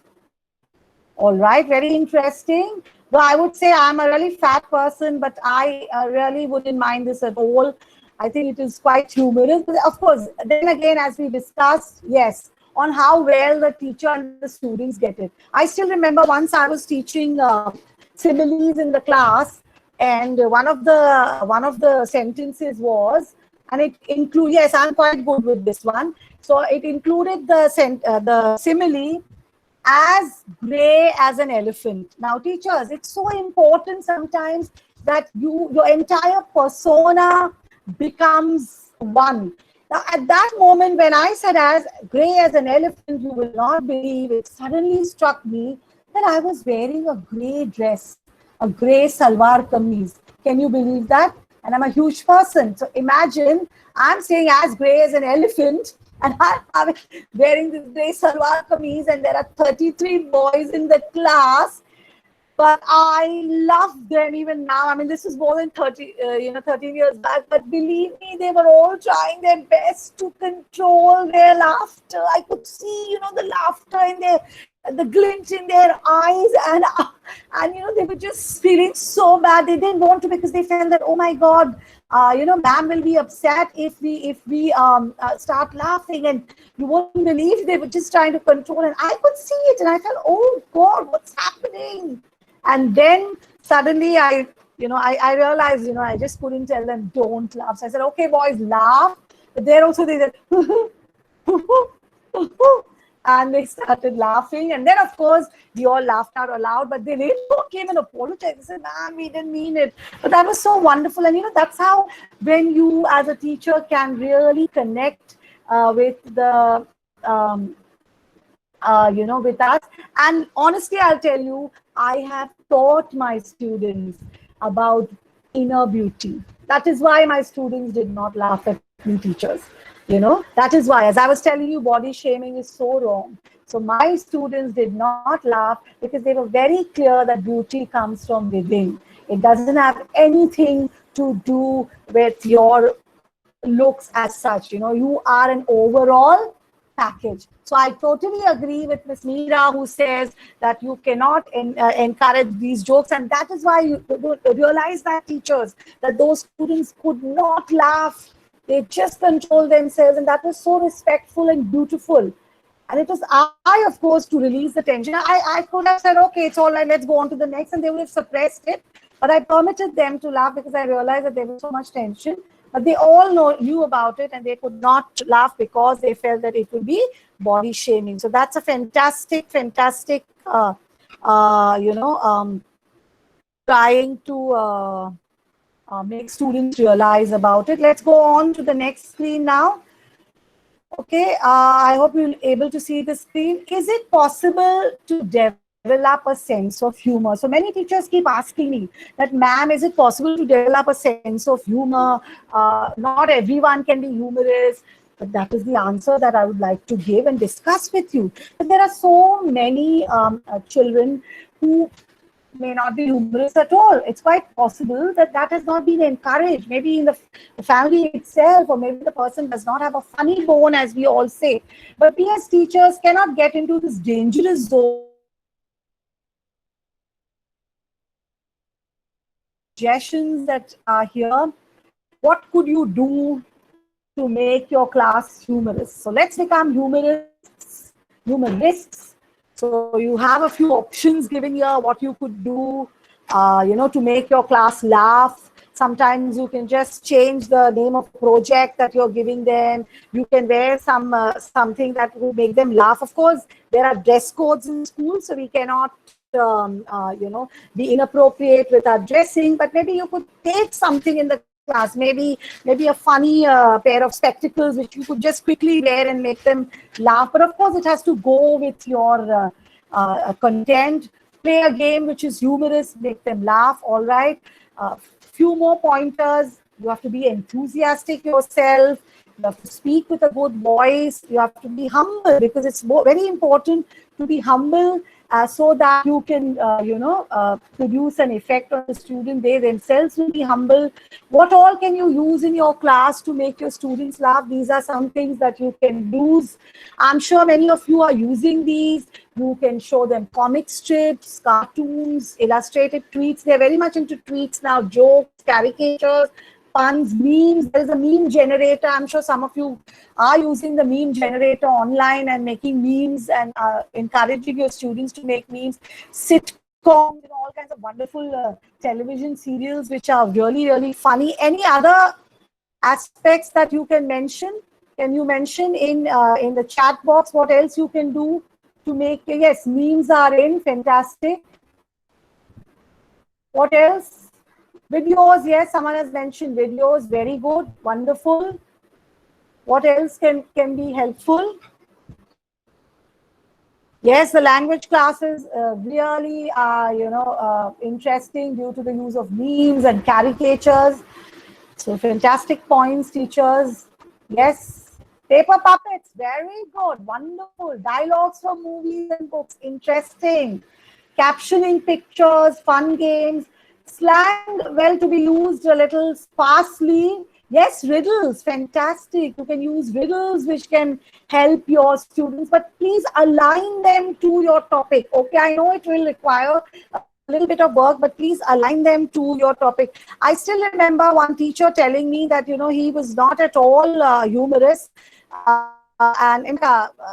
All right, very interesting. Well, I would say I'm a really fat person, but I really wouldn't mind this at all. I think it is quite humorous. But of course, then again, as we discussed, yes, on how well the teacher and the students get it. I still remember once I was teaching similes in the class, and one of the sentences was, and it include, yes, I'm quite good with this one. So it included the simile as gray as an elephant. Now, teachers, it's so important sometimes that your entire persona becomes one. Now, at that moment, when I said as gray as an elephant, you will not believe, it suddenly struck me that I was wearing a gray dress, a gray salwar kameez. Can you believe that? And I'm a huge person. So imagine I'm saying as gray as an elephant, and I'm wearing this gray salwar kameez, and there are 33 boys in the class. But I love them even now. I mean, this is more than 13 years back. But believe me, they were all trying their best to control their laughter. I could see, the laughter in the glint in their eyes, and they were just feeling so bad. They didn't want to, because they felt that, oh my God, ma'am will be upset if we start laughing, and you won't believe they were just trying to control. And I could see it, and I felt, oh God, what's happening? And then suddenly I realized, I just couldn't tell them, don't laugh. So I said, okay, boys, laugh. But there also they said, and they started laughing. And then, of course, we all laughed out aloud. But they later came and apologized. They said, ma'am, we didn't mean it. But that was so wonderful. And, that's how, when you as a teacher can really connect with the with us. And honestly, I'll tell you, I have taught my students about inner beauty. That is why my students did not laugh at me, teachers. That is why, as I was telling you, body shaming is so wrong. So my students did not laugh because they were very clear that beauty comes from within. It doesn't have anything to do with your looks as such. You are an overall, package. So I totally agree with Ms. Meera, who says that you cannot encourage these jokes, and that is why you realize that teachers, that those students could not laugh. They just controlled themselves, and that was so respectful and beautiful. And it was I, of course, to release the tension. I could have said, okay, it's all right, let's go on to the next, and they would have suppressed it. But I permitted them to laugh because I realized that there was so much tension. But they all knew about it, and they could not laugh because they felt that it would be body shaming. So that's a fantastic, trying to make students realize about it. Let's go on to the next screen now. Okay, I hope you're able to see the screen. Is it possible to develop a sense of humor? So many teachers keep asking me that, ma'am, is it possible to develop a sense of humor? Not everyone can be humorous. But that is the answer that I would like to give and discuss with you. But there are so many children who may not be humorous at all. It's quite possible that that has not been encouraged, maybe in the family itself, or maybe the person does not have a funny bone, as we all say. But we as teachers cannot get into this dangerous zone. Suggestions that are here. What could you do to make your class humorous? So let's become humorists. So you have a few options given here, what you could do, to make your class laugh. Sometimes you can just change the name of the project that you're giving them. You can wear something that will make them laugh. Of course, there are dress codes in school, so we cannot, be inappropriate with our dressing. But maybe you could take something in the class, maybe a funny pair of spectacles which you could just quickly wear and make them laugh. But of course, it has to go with your content. Play a game which is humorous, make them laugh. All right. Few more pointers. You have to be enthusiastic yourself. You have to speak with a good voice. You have to be humble, because it's very important to be humble, so that you can, produce an effect on the student. They themselves will be humble. What all can you use in your class to make your students laugh? These are some things that you can use. I'm sure many of you are using these. You can show them comic strips, cartoons, illustrated tweets. They're very much into tweets now, jokes, caricatures, puns, memes. There's a meme generator. I'm sure some of you are using the meme generator online and making memes and encouraging your students to make memes. Sitcoms and all kinds of wonderful television serials which are really, really funny. Any other aspects that you can mention? Can you mention in the chat box what else you can do to make? Yes, memes are in. Fantastic. What else? Videos, yes, someone has mentioned videos. Very good, wonderful. What else can be helpful? Yes, the language classes really are, interesting due to the use of memes and caricatures. So fantastic points, teachers. Yes, paper puppets, very good, wonderful. Dialogues from movies and books, interesting. Captioning pictures, fun games. Slang, well, to be used a little sparsely. Yes, riddles, fantastic. You can use riddles which can help your students, but please align them to your topic. Okay, I know it will require a little bit of work, but please align them to your topic. I still remember one teacher telling me that, he was not at all humorous. And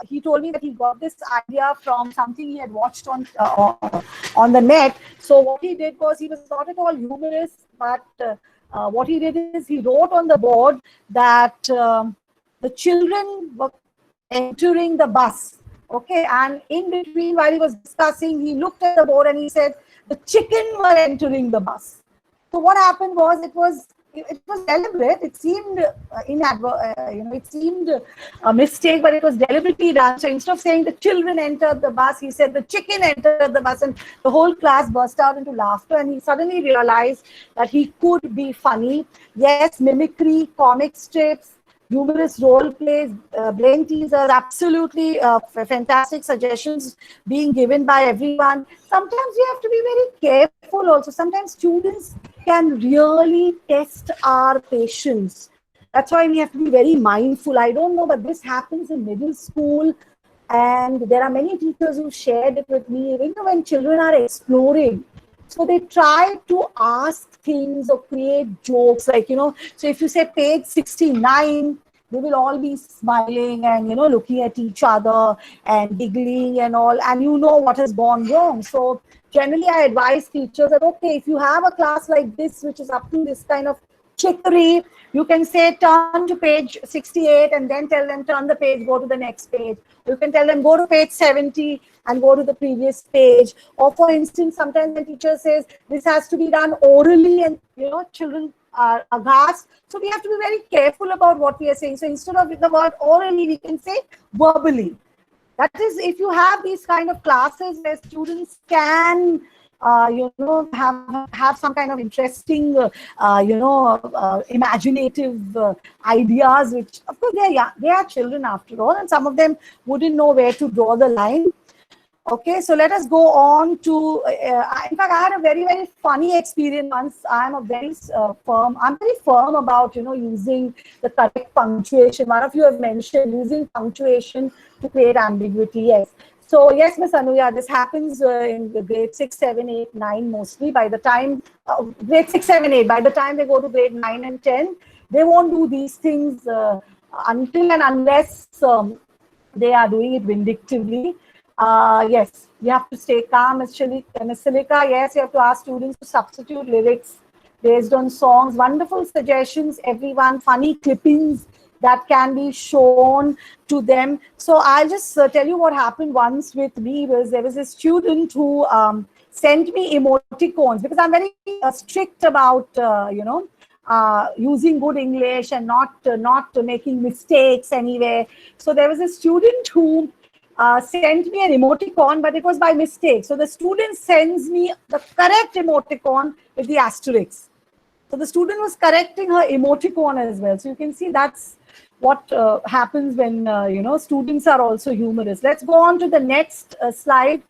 he told me that he got this idea from something he had watched on the net. So what he did was, he was not at all humorous, but what he did is he wrote on the board that the children were entering the bus. Okay, and in between, while he was discussing, he looked at the board and he said, the chicken were entering the bus. So what happened was, it was deliberate. It seemed it seemed a mistake, but it was deliberately done. So instead of saying the children entered the bus, he said the chicken entered the bus, and the whole class burst out into laughter. And he suddenly realized that he could be funny. Yes, mimicry, comic strips, humorous role plays, brain teasers, absolutely fantastic suggestions being given by everyone. Sometimes we have to be very careful also. Sometimes students can really test our patience. That's why we have to be very mindful. I don't know, but this happens in middle school. And there are many teachers who shared it with me, even when children are exploring. So they try to ask things or create jokes, like, so if you say page 69, they will all be smiling and, looking at each other and giggling and all, and what has gone wrong. So generally I advise teachers that, okay, if you have a class like this, which is up to this kind of chicory, you can say turn to page 68 and then tell them turn the page, go to the next page. You can tell them go to page 70 and go to the previous page. Or for instance, sometimes the teacher says this has to be done orally, and children are aghast. So we have to be very careful about what we are saying. So instead of the word orally, we can say verbally. That is, if you have these kind of classes where students can have some kind of interesting, imaginative ideas, which of course they are children after all, and some of them wouldn't know where to draw the line. Okay, so let us go on to, in fact, I had a very, very funny experience once. I'm very firm about, using the correct punctuation. One of you have mentioned using punctuation to create ambiguity. Yes. So yes, Ms. Anuya, this happens in the grade 6, 7, 8, 9 mostly. By the time, grade 6, 7, 8, by the time they go to grade 9 and 10, they won't do these things until and unless they are doing it vindictively. Yes, you have to stay calm, Ms. Silika. Yes, you have to ask students to substitute lyrics based on songs. Wonderful suggestions, everyone. Funny clippings that can be shown to them. So I'll just tell you what happened once with me. There was a student who sent me emoticons, because I'm very strict about, using good English and not making mistakes anywhere. So there was a student who sent me an emoticon, but it was by mistake. So the student sends me the correct emoticon with the asterisk. So the student was correcting her emoticon as well. So you can see that's what happens when, students are also humorous. Let's go on to the next slide,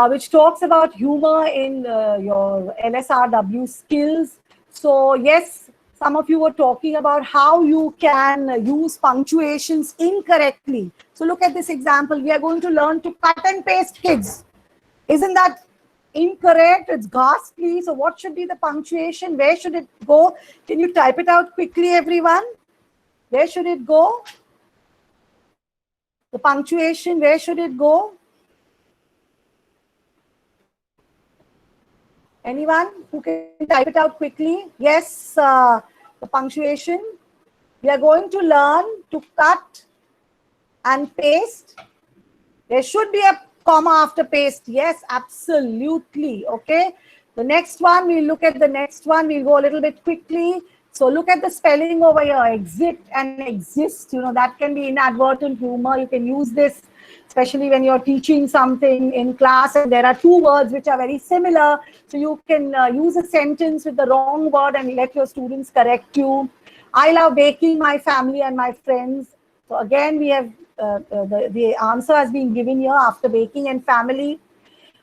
which talks about humor in your LSRW skills. So yes, some of you were talking about how you can use punctuations incorrectly. So look at this example. We are going to learn to cut and paste, kids. Isn't that incorrect? It's ghastly. So what should be the punctuation? Where should it go? Can you type it out quickly, everyone? Where should it go? The punctuation, where should it go? Anyone who can type it out quickly? Yes, the punctuation. We are going to learn to cut and paste. There should be a comma after paste. Yes, absolutely. Okay. The next one, we'll look at the next one. We'll go a little bit quickly. So look at the spelling over here, exit and exist. That can be inadvertent humor. You can use this, especially when you're teaching something in class and there are two words which are very similar. So you can use a sentence with the wrong word and let your students correct you. I love baking, my family and my friends. So again, we have the answer has been given here after baking and family.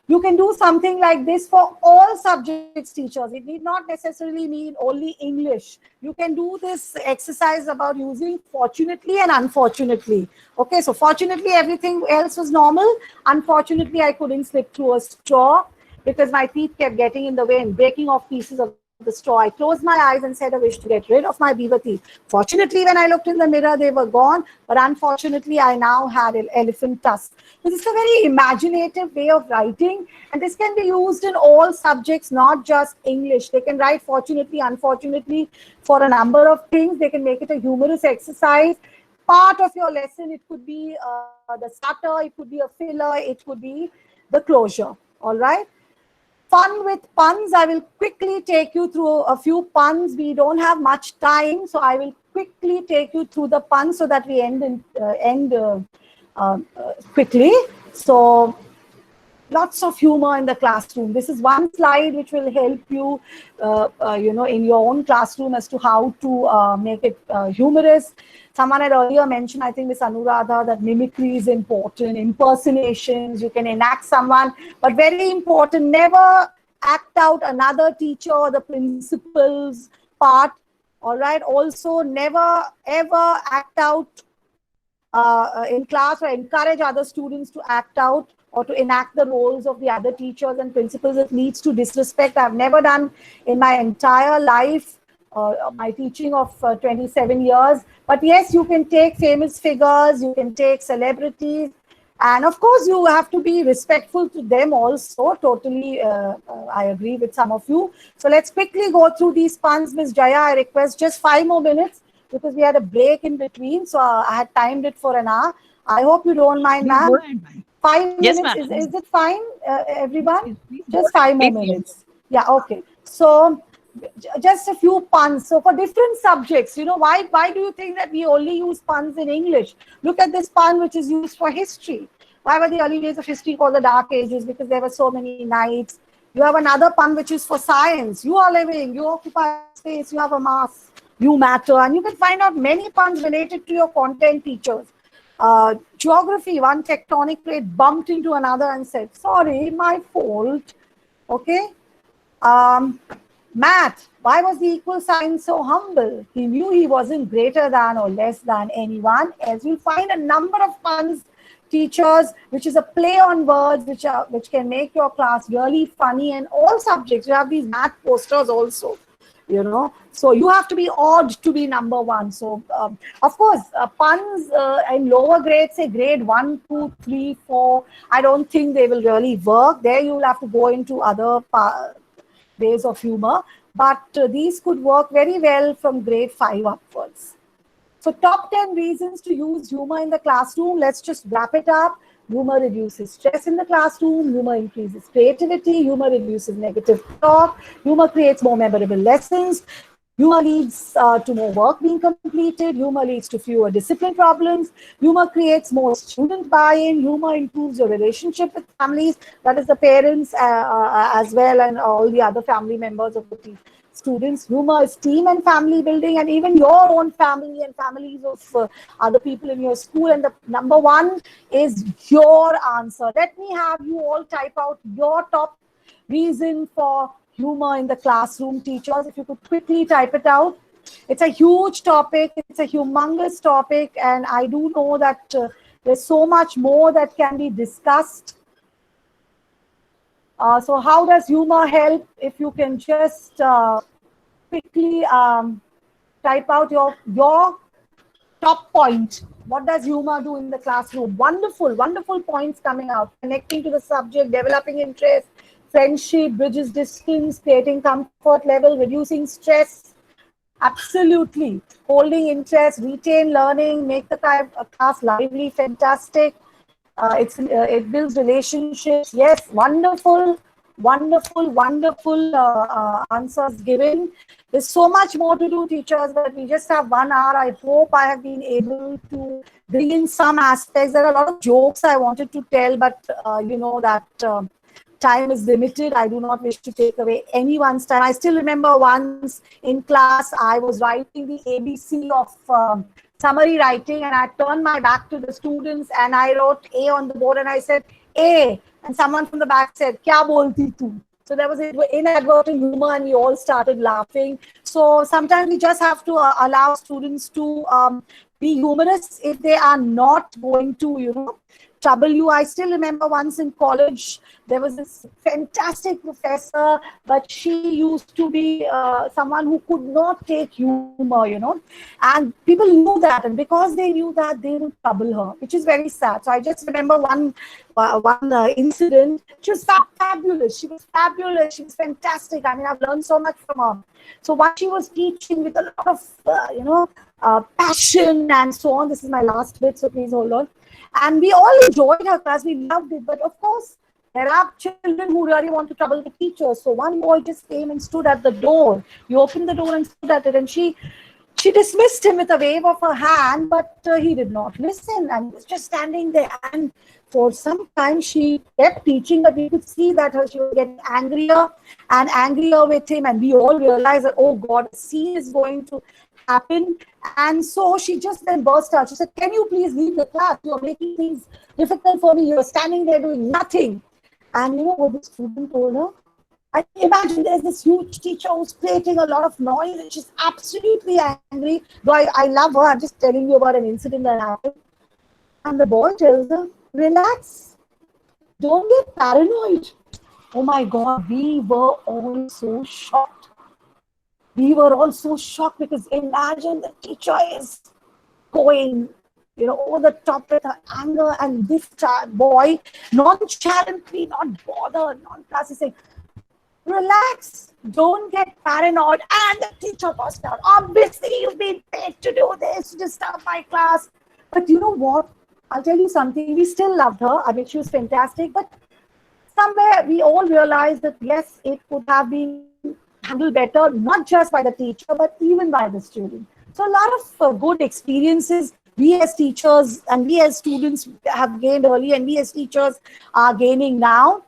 You can do something like this for all subjects, teachers. It need not necessarily mean only English. You can do this exercise about using fortunately and unfortunately. Okay, so fortunately, everything else was normal. Unfortunately, I couldn't slip through a straw because my teeth kept getting in the way and breaking off pieces of the straw. I closed my eyes and said a wish to get rid of my beaver teeth. Fortunately, when I looked in the mirror, they were gone. But unfortunately, I now had an elephant tusk. So this is a very imaginative way of writing. And this can be used in all subjects, not just English. They can write fortunately, unfortunately for a number of things. They can make it a humorous exercise. Part of your lesson, it could be the starter, it could be a filler, it could be the closure. All right. Fun with puns. I will quickly take you through a few puns. We don't have much time, so I will quickly take you through the puns so that we end quickly. So lots of humor in the classroom. This is one slide which will help you, in your own classroom as to how to make it humorous. Someone had earlier mentioned, I think Ms. Anuradha, that mimicry is important, impersonations, you can enact someone, but very important, never act out another teacher or the principal's part. All right. Also, never ever act out in class or encourage other students to act out or to enact the roles of the other teachers and principals. It leads to disrespect. I've never done in my entire life, my teaching of 27 years. But yes, you can take famous figures, you can take celebrities, and of course, you have to be respectful to them also. Totally, I agree with some of you. So let's quickly go through these puns. Ms. Jaya, I request just 5 more minutes because we had a break in between. So I had timed it for an hour. I hope you don't mind, ma'am. 5 Yes, minutes, ma'am. is it fine, everyone? Just 5 more minutes. Yeah, okay. So just a few puns. So for different subjects, you know, why do you think that we only use puns in English? Look at this pun which is used for history. Why were the early days of history called the Dark Ages? Because there were so many nights. You have another pun which is for science. You are living, you occupy space, you have a mass, you matter. And you can find out many puns related to your content teachers. Geography, one tectonic plate bumped into another and said, sorry, my fault. Okay. Math, why was the equal sign so humble? He knew he wasn't greater than or less than anyone else. You'll find a number of puns, teachers, which is a play on words, which can make your class really funny. And all subjects, you have these math posters also, you know. So you have to be odd to be number one. So of course, puns in lower grades, say grade 1, 2, 3, 4, I don't think they will really work. There you will have to go into other ways of humor, but these could work very well from grade 5 upwards. So top 10 reasons to use humor in the classroom. Let's just wrap it up. Humor reduces stress in the classroom. Humor increases creativity. Humor reduces negative talk. Humor creates more memorable lessons. Humor leads to more work being completed. Humor leads to fewer discipline problems. Humor creates more student buy-in. Humor improves your relationship with families, that is the parents as well, and all the other family members of the students. Humor is team and family building, and even your own family and families of other people in your school. And the number one is your answer. Let me have you all type out your top reason for humor in the classroom, teachers. If you could quickly type it out. It's a huge topic. It's a humongous topic. And I do know that there's so much more that can be discussed. So how does humor help? If you can just quickly type out your top point. What does humor do in the classroom? Wonderful, wonderful points coming out. Connecting to the subject, developing interest, friendship, bridges distance, creating comfort level, reducing stress. Absolutely. Holding interest, retain learning, make the class lively, fantastic. It builds relationships. Yes, wonderful, wonderful, wonderful answers given. There's so much more to do, teachers, but we just have 1 hour. I hope I have been able to bring in some aspects. There are a lot of jokes I wanted to tell, but you know that time is limited. I do not wish to take away anyone's time. I still remember once in class, I was writing the ABC of summary writing, and I turned my back to the students and I wrote A on the board and I said, A. And someone from the back said, Kya bolti tu? So there was inadvertent humor and we all started laughing. So sometimes we just have to allow students to be humorous if they are not going to, you know, trouble you. I still remember once in college, there was this fantastic professor, but she used to be someone who could not take humor, you know, and people knew that, and because they knew that, they would trouble her, which is very sad. So I just remember one incident. She was fabulous. She was fabulous. She was fantastic. I mean, I've learned so much from her. So what she was teaching with a lot of, passion and so on. This is my last bit, so please hold on. And we all enjoyed her class. We loved it. But of course, there are children who really want to trouble the teachers. So one boy just came and stood at the door. He opened the door and stood at it. And she dismissed him with a wave of her hand, but he did not listen and was just standing there. And for some time, she kept teaching, but we could see that she was getting angrier and angrier with him. And we all realized that, oh God, a scene is going to happen. And so she just then burst out. She said, can you please leave the class? You're making things difficult for me. You're standing there doing nothing. And you know what the student told her? I imagine there's this huge teacher who's creating a lot of noise and she's absolutely angry. Though I love her, I'm just telling you about an incident that happened. And the boy tells her, relax, don't get paranoid. Oh my God, we were all so shocked. We were all so shocked because imagine the teacher is going, over the top with her anger, and this boy nonchalantly, not bothered, non-classy, saying, relax, don't get paranoid. And the teacher burst out, obviously you've been paid to do this, to disturb my class. But you know what? I'll tell you something, we still loved her. I mean, she was fantastic, but somewhere we all realized that yes, it could have been handled better, not just by the teacher, but even by the student. So a lot of good experiences we as teachers and we as students have gained early, and we as teachers are gaining now.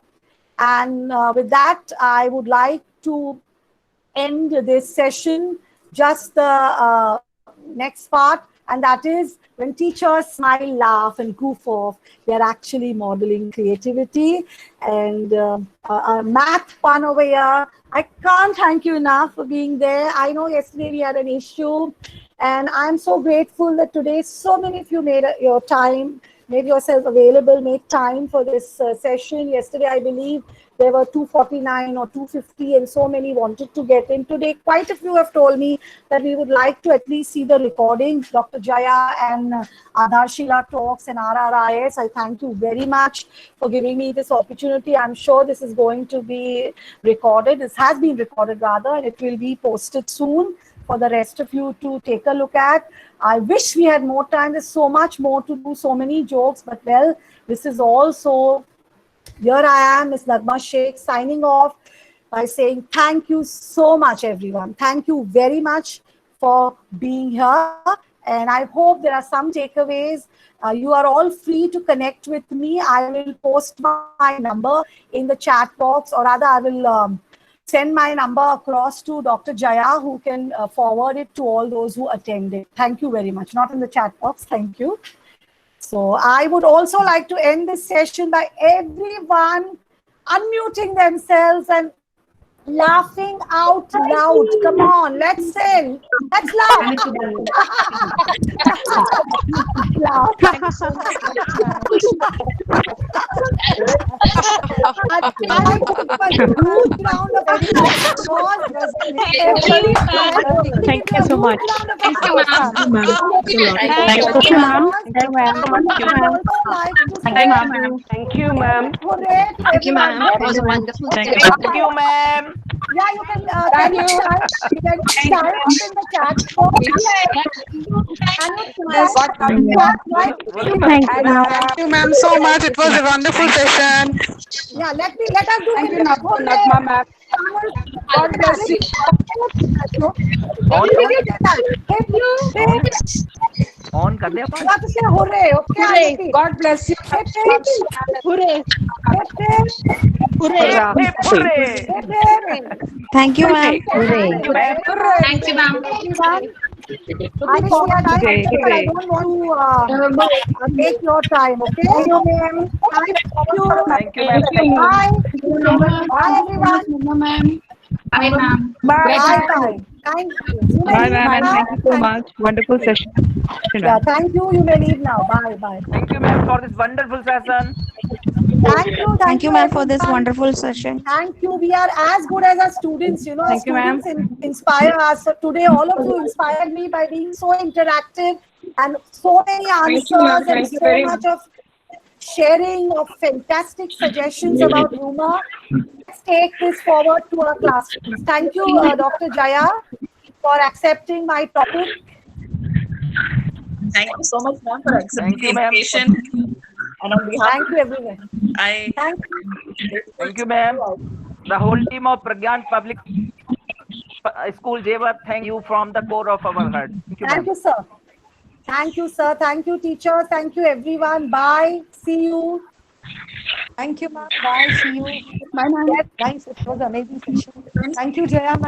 And with that, I would like to end this session, just the next part, and that is when teachers smile, laugh, and goof off, they're actually modeling creativity. And Math fun over here. I can't thank you enough for being there. I know yesterday we had an issue, and I'm so grateful that today so many of you made your time, made yourselves available, made time for this session. Yesterday, I believe there were 249 or 250, and so many wanted to get in. Today, quite a few have told me that we would like to at least see the recordings. Dr. Jaya and Adharshila talks and RRIS, I thank you very much for giving me this opportunity. I'm sure this is going to be recorded. This has been recorded rather, and it will be posted soon for the rest of you to take a look at. I wish we had more time. There's so much more to do, so many jokes, but well, this is also, here I am, Ms. Nagma Sheikh, signing off by saying thank you so much, everyone. Thank you very much for being here. And I hope there are some takeaways. You are all free to connect with me. I will post my number in the chat box, or rather I will send my number across to Dr. Jaya, who can forward it to all those who attended. Thank you very much. Not in the chat box. Thank you. So I would also like to end this session by everyone unmuting themselves and laughing out loud. Come on, let's sing. Let's laugh. Thank you so much. Thank you, ma'am. Thank you, ma'am. Thank you, ma'am. Thank you, ma'am. It was wonderful. Thank you, ma'am. Yeah, you can type in the chat box. Thank you, ma'am, so much. It was a wonderful session. Yeah, let us do it. Nagma, ma'am. God bless you. On कर दे अपन. You have to say hooray, okay? Hooray. God bless you. Hooray. Hooray. Thank you, ma'am. Thank you, ma'am. I don't want to make your time, okay? Thank you, ma'am. Bye. Bye, everyone. Ma'am. Bye, ma'am. Bye. Thank you. Bye, ma'am. Thank you so much. Wonderful session. Yeah, thank you. You may leave now. Bye. Thank you, ma'am, for this wonderful session. Thank you, ma'am, for this everyone. wonderful session. Thank you. We are as good as our students. Our Thank you, ma'am. students inspire us. So today, all of you inspired me by being so interactive and so many answers and so much of sharing of fantastic suggestions about humor. Let's take this forward to our classrooms. Thank you, Dr. Jaya, for accepting my topic. Thank you so much, ma'am, for accepting the invitation. And on behalf Thank you, everyone. Thank you, ma'am. The whole team of Pragyan Public School, Jewar, thank you from the core of our heart. Thank you, sir. Thank you, sir. Thank you, teachers. Thank you, everyone. Bye. See you. Thank you, ma'am. Bye. See you. Bye, ma'am. Thanks. It was an amazing session. Thank you, Jaya, ma'am.